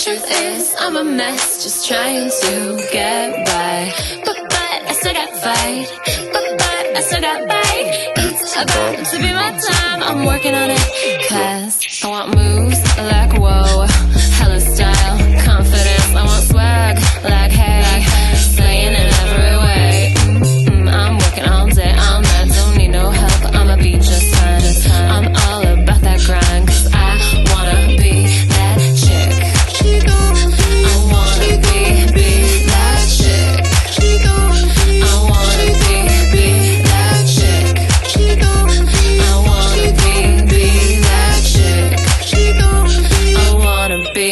Truth is, I'm a mess, just trying to get by. But I still got fight. But I still got bite. It's about to be my time, I'm working on it. Cause I want moves like whoa, hella style, confidence. I want swag like hey, slaying in every way. I'm working all day, all night, don't need no help, I'ma be just fine. I'm all about that grind, cause I wanna be that chick. I wanna be that chick. I wanna be that chick. I wanna be that chick. I wanna be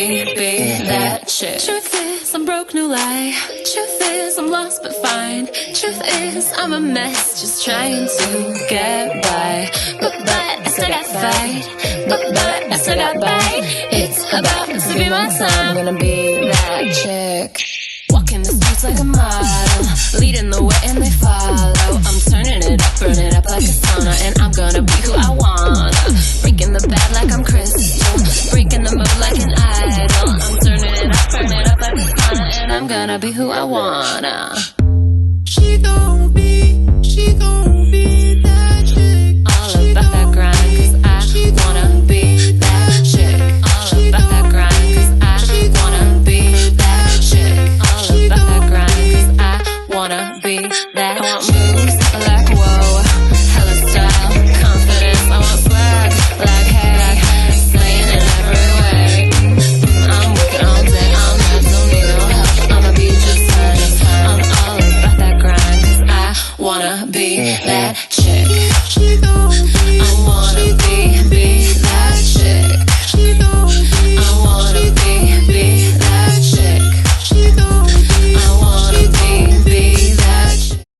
that chick. Truth is, I'm broke, no lie. Truth is, I'm lost but fine. Truth is, I'm a mess, just trying to get by. But I still got fight. But I still got bite. It's about to be my time, I'm gonna be that chick. Walking the streets like a model, leading the way and they follow. I'm turning it up, burn it up like a sauna, and I'm gonna be who I wanna. Breaking the bad like I'm Crystal, breaking the mood like an idol. I'm turning it up, burn it up like a sauna, and I'm gonna be who I wanna. She gon' be that